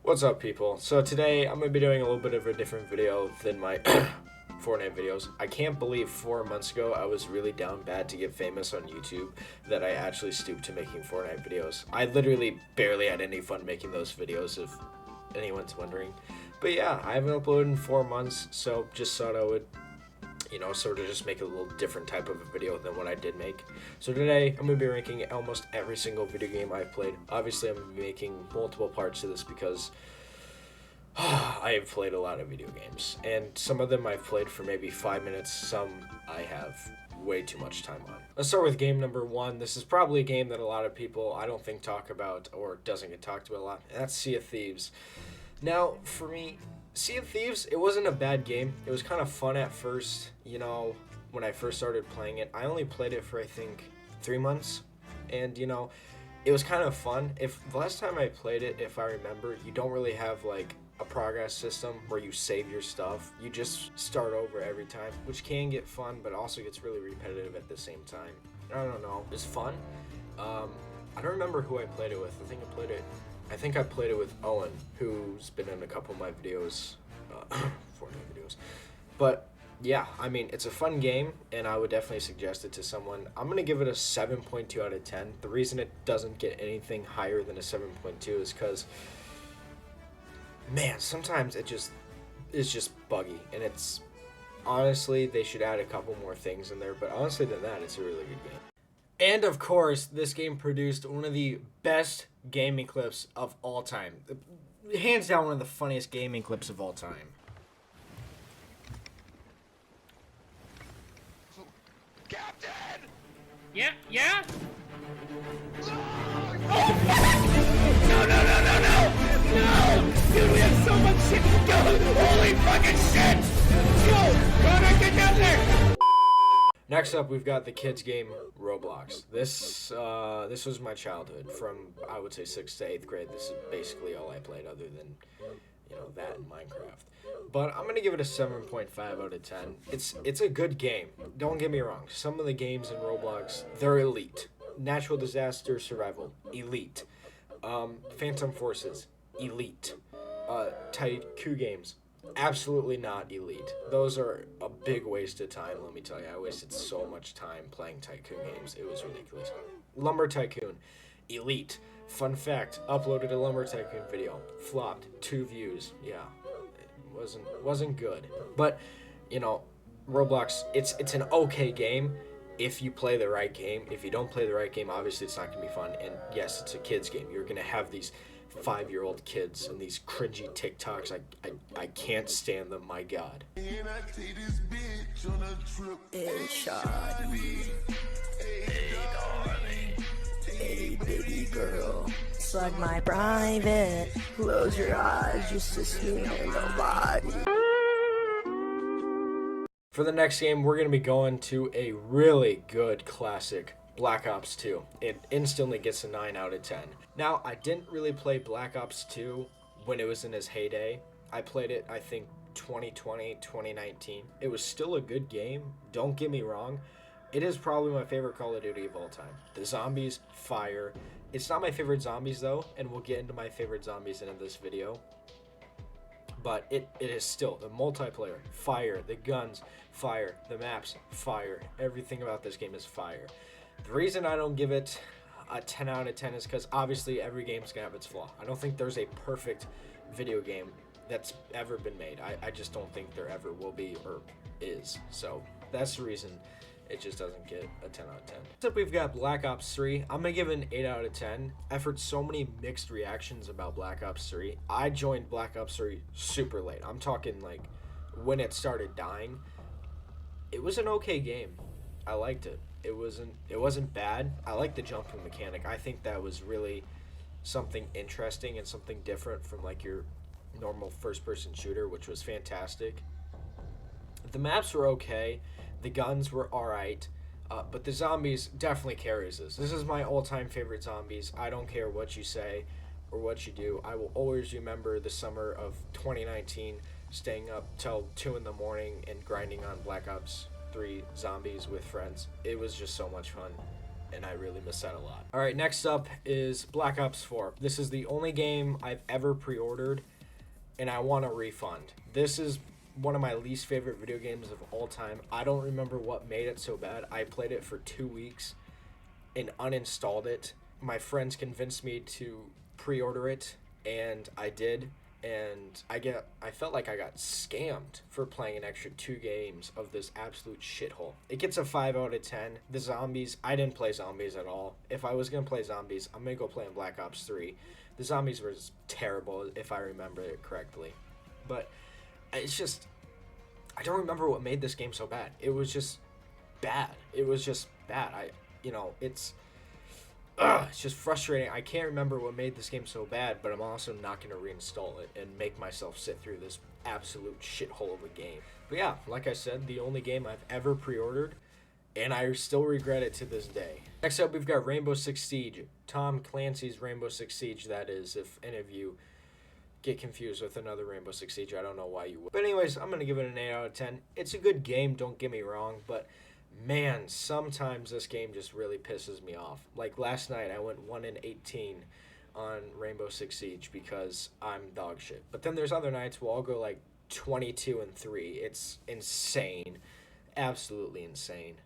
What's up, people? So today I'm going to be doing a little bit of a different video than my Fortnite videos. I can't believe 4 months ago I was really down bad to get famous on YouTube that I actually stooped to making Fortnite videos. I literally barely had any fun making those videos, if anyone's wondering. But yeah, I haven't uploaded in 4 months, so just thought I would sort of just make a little different type of a video than what I did make. So today, I'm going to be ranking almost every single video game I've played. Obviously, I'm going to be making multiple parts to this because I have played a lot of video games. And some of them I've played for maybe 5 minutes, some I have way too much time on. Let's start with game number 1. This is probably a game that a lot of people I don't think talk about or doesn't get talked about a lot, and that's Sea of Thieves. Now, for me, Sea of Thieves, it wasn't a bad game. It was kind of fun at first, when I first started playing it. I only played it for, I think, 3 months, and, it was kind of fun. If the last time I played it, if I remember, you don't really have, like, a progress system where you save your stuff. You just start over every time, which can get fun, but also gets really repetitive at the same time. I don't know. It's fun. I don't remember who I played it with. I think I played it with Owen, who's been in a couple of my videos, Fortnite videos. But yeah, I mean, it's a fun game, and I would definitely suggest it to someone. I'm going to give it a 7.2 out of 10. The reason it doesn't get anything higher than a 7.2 is because, man, sometimes it's just buggy, and it's, honestly, they should add a couple more things in there, but honestly than that, it's a really good game. And of course, this game produced one of the best gaming clips of all time. Hands down, one of the funniest gaming clips of all time. Captain! Yeah, yeah? Oh, no, no, no, no, no! No! Dude, we have so much shit to go! Holy fucking shit! Go! Connor, get down there! Next up, we've got the kids game Roblox. This was my childhood from, I would say, 6th to 8th grade. This is basically all I played other than, that and Minecraft. But I'm going to give it a 7.5 out of 10. It's a good game. Don't get me wrong. Some of the games in Roblox, they're elite. Natural disaster survival, elite. Phantom Forces, elite. Tycoon games, absolutely not elite. Those are a big waste of time, let me tell you. I wasted so much time playing Tycoon games. It was ridiculous. Lumber Tycoon, elite. Fun fact, uploaded a Lumber Tycoon video. Flopped. 2 views. Yeah. It wasn't good. But, Roblox, it's an okay game if you play the right game. If you don't play the right game, obviously it's not going to be fun. And yes, it's a kid's game. You're going to have these 5-year-old kids and these cringy TikToks. I can't stand them, my God. Hey, shawty. Hey, darling. Hey, baby girl. Suck my private. Close your eyes just to see nobody. For the next game, we're going to be going to a really good classic, Black Ops 2. It instantly gets a 9 out of 10. Now, I didn't really play Black Ops 2 when it was in its heyday. I played it, I think, 2020, 2019. It was still a good game. Don't get me wrong. It is probably my favorite Call of Duty of all time. The zombies, fire. It's not my favorite zombies, though, and we'll get into my favorite zombies in this video. But it is still the multiplayer, fire, the guns, fire, the maps, fire. Everything about this game is fire. The reason I don't give it a 10 out of 10 is because obviously every game's gonna have its flaw. I don't think there's a perfect video game that's ever been made. I just don't think there ever will be or is. So that's the reason it just doesn't get a 10 out of 10. Next up, we've got Black Ops 3. I'm gonna give it an 8 out of 10. I've heard so many mixed reactions about Black Ops 3. I joined Black Ops 3 super late. I'm talking like when it started dying. It was an okay game. I liked it. It wasn't bad. I like the jumping mechanic. I think that was really something interesting and something different from like your normal first-person shooter, which was fantastic. The maps were okay. The guns were alright. But the zombies definitely carries this. This is my all-time favorite zombies. I don't care what you say or what you do. I will always remember the summer of 2019 staying up till 2 in the morning and grinding on Black Ops 3 zombies with friends. It was just so much fun. and I really miss that a lot. All right, next up is Black Ops 4. This is the only game I've ever pre-ordered, and I want a refund. This is one of my least favorite video games of all time. I don't remember what made it so bad. I played it for 2 weeks and uninstalled it. My friends convinced me to pre-order it, and I did. And I felt like I got scammed for playing an extra 2 games of this absolute shithole. It gets a 5 out of 10. The zombies, I didn't play zombies at all. If I was going to play zombies, I'm going to go play in Black Ops 3. The zombies were terrible, if I remember it correctly. But it's just, I don't remember what made this game so bad. It was just bad. It was just bad. It's just frustrating. I can't remember what made this game so bad, but I'm also not going to reinstall it and make myself sit through this absolute shithole of a game. But yeah, like I said, the only game I've ever pre-ordered, and I still regret it to this day. Next up, we've got Rainbow Six Siege. Tom Clancy's Rainbow Six Siege, that is, if any of you get confused with another Rainbow Six Siege. I don't know why you would. But anyways, I'm going to give it an 8 out of 10. It's a good game, don't get me wrong, but man, sometimes this game just really pisses me off. Like last night, I went 1-18 on Rainbow Six Siege because I'm dog shit. But then there's other nights where I'll go like 22-3. It's insane. Absolutely insane.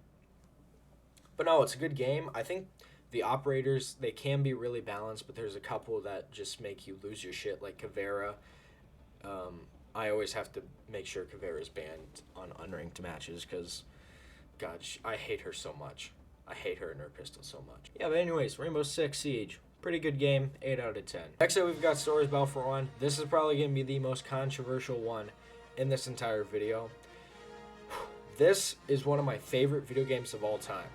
But no, it's a good game. I think the operators, they can be really balanced, but there's a couple that just make you lose your shit, like Caveira. I always have to make sure Caveira is banned on unranked matches because, God, I hate her so much. I hate her and her pistol so much. Yeah, but anyways, Rainbow Six Siege. Pretty good game, 8 out of 10. Next up, we've got Star Wars Battlefront 1. This is probably going to be the most controversial one in this entire video. This is one of my favorite video games of all time.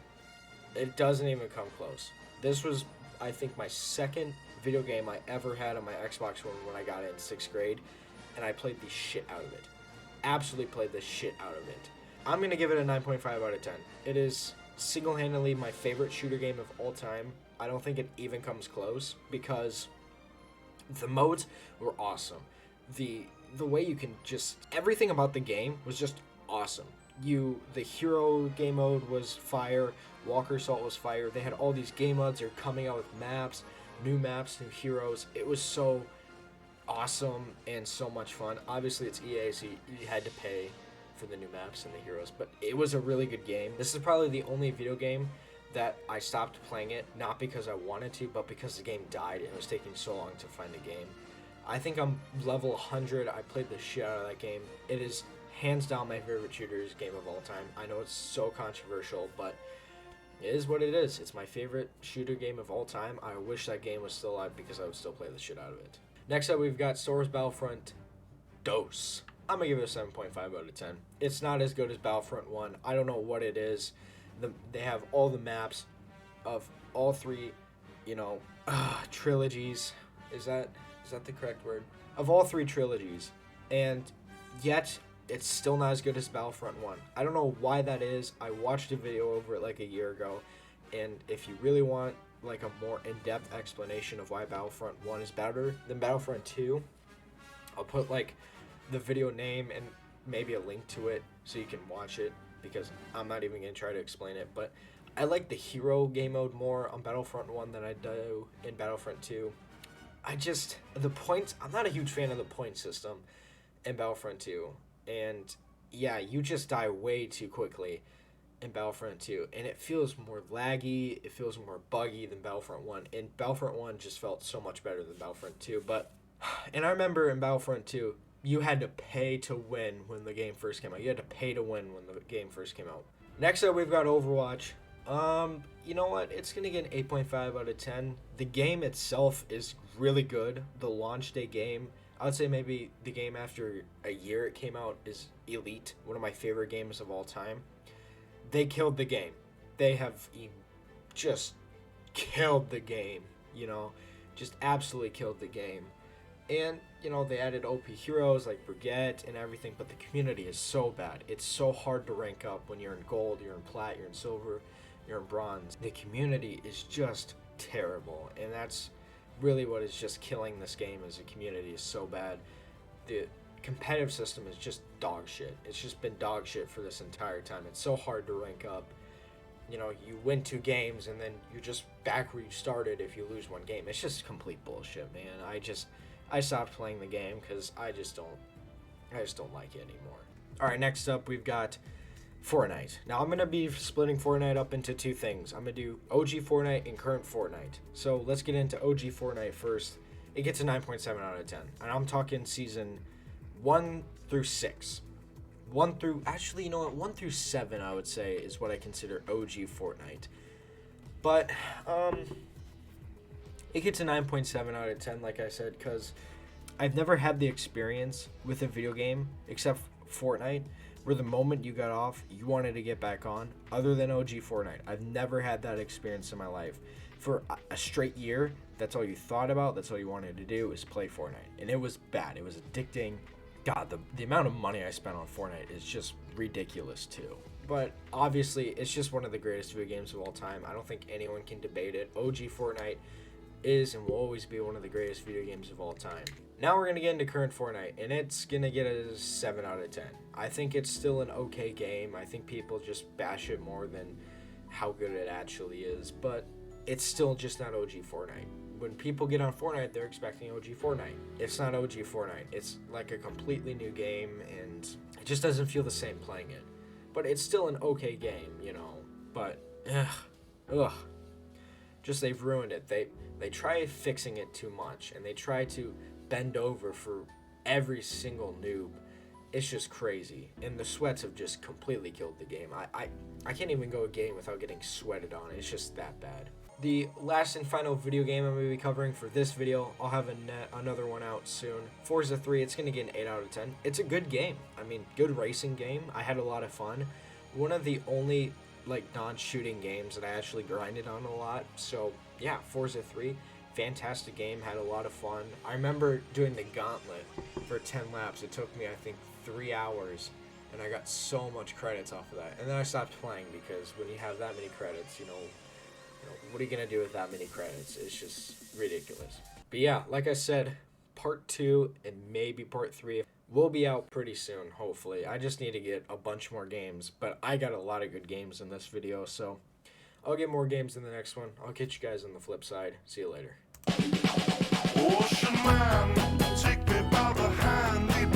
It doesn't even come close. This was, I think, my second video game I ever had on my Xbox One when I got it in 6th grade, and I played the shit out of it. Absolutely played the shit out of it. I'm going to give it a 9.5 out of 10. It is single-handedly my favorite shooter game of all time. I don't think it even comes close because the modes were awesome. The way you can just, everything about the game was just awesome. The hero game mode was fire, Walker Assault was fire. They had all these game modes. They're coming out with maps, new heroes. It was so awesome and so much fun. Obviously, it's EA, so you had to pay for the new maps and the heroes, but it was a really good game. This is probably the only video game that I stopped playing it, not because I wanted to, but because the game died and it was taking so long to find the game. I think I'm level 100. I played the shit out of that game. It is hands down my favorite shooters game of all time. I know it's so controversial, but it is what it is. It's my favorite shooter game of all time. I wish that game was still alive because I would still play the shit out of it. Next up, we've got Star Wars Battlefront Dos. I'm going to give it a 7.5 out of 10. It's not as good as Battlefront 1. I don't know what it is. They have all the maps of all three, trilogies. Is that the correct word? Of all three trilogies. And yet, it's still not as good as Battlefront 1. I don't know why that is. I watched a video over it like a year ago. And if you really want like a more in-depth explanation of why Battlefront 1 is better than Battlefront 2, I'll put like the video name and maybe a link to it so you can watch it, because I'm not even going to try to explain it. But I like the hero game mode more on Battlefront 1 than I do in Battlefront 2. The points, I'm not a huge fan of the point system in Battlefront 2. And yeah, you just die way too quickly in Battlefront 2. And it feels more laggy, it feels more buggy than Battlefront 1. And Battlefront 1 just felt so much better than Battlefront 2. And I remember in Battlefront 2, you had to pay to win when the game first came out. You had to pay to win when the game first came out. Next up, we've got Overwatch. You know what? It's going to get an 8.5 out of 10. The game itself is really good. The launch day game, I would say maybe the game after a year it came out, is elite. One of my favorite games of all time. They killed the game. They have just killed the game, just absolutely killed the game. And, they added OP heroes like Brigitte and everything, but the community is so bad. It's so hard to rank up when you're in gold, you're in plat, you're in silver, you're in bronze. The community is just terrible, and that's really what is just killing this game, is the community is so bad. The competitive system is just dog shit. It's just been dog shit for this entire time. It's so hard to rank up. you know, you win 2 games and then you're just back where you started if you lose 1 game. It's just complete bullshit, man. I stopped playing the game because I just don't like it anymore. All right, next up we've got Fortnite. Now I'm gonna be splitting Fortnite up into 2 things. I'm gonna do OG Fortnite and current Fortnite. So let's get into OG Fortnite first. It gets a 9.7 out of 10, and I'm talking season 1 through 6. 1 through 7 I would say is what I consider OG Fortnite. But it gets a 9.7 out of 10, like I said, because I've never had the experience with a video game except Fortnite where the moment you got off you wanted to get back on, other than OG Fortnite. I've never had that experience in my life. For a straight year, that's all you thought about, that's all you wanted to do is play Fortnite, and it was bad. It was addicting. God, the amount of money I spent on Fortnite is just ridiculous too. But obviously, it's just one of the greatest video games of all time. I don't think anyone can debate it. OG Fortnite is and will always be one of the greatest video games of all time. Now we're going to get into current Fortnite, and it's going to get a 7 out of 10. I think it's still an okay game. I think people just bash it more than how good it actually is, but it's still just not OG Fortnite. When people get on Fortnite, they're expecting OG Fortnite. It's not OG Fortnite. It's like a completely new game, and it just doesn't feel the same playing it. But it's still an okay game, you know. But, just they've ruined it. They try fixing it too much, and they try to bend over for every single noob. It's just crazy, and the sweats have just completely killed the game. I can't even go a game without getting sweated on. It's just that bad. The last and final video game I'm going to be covering for this video, I'll have another one out soon. Forza 3, it's going to get an 8 out of 10. It's a good game. I mean, good racing game. I had a lot of fun. One of the only non-shooting games that I actually grinded on a lot. So yeah, Forza 3, fantastic game. Had a lot of fun. I remember doing the gauntlet for 10 laps. It took me, I think, 3 hours, and I got so much credits off of that. And then I stopped playing because when you have that many credits, you know, what are you going to do with that many credits? It's just ridiculous. But yeah, like I said, part 2 and maybe part 3 will be out pretty soon, hopefully. I just need to get a bunch more games, but I got a lot of good games in this video, so I'll get more games in the next one. I'll catch you guys on the flip side. See you later. Ocean man, take me by the hand, lead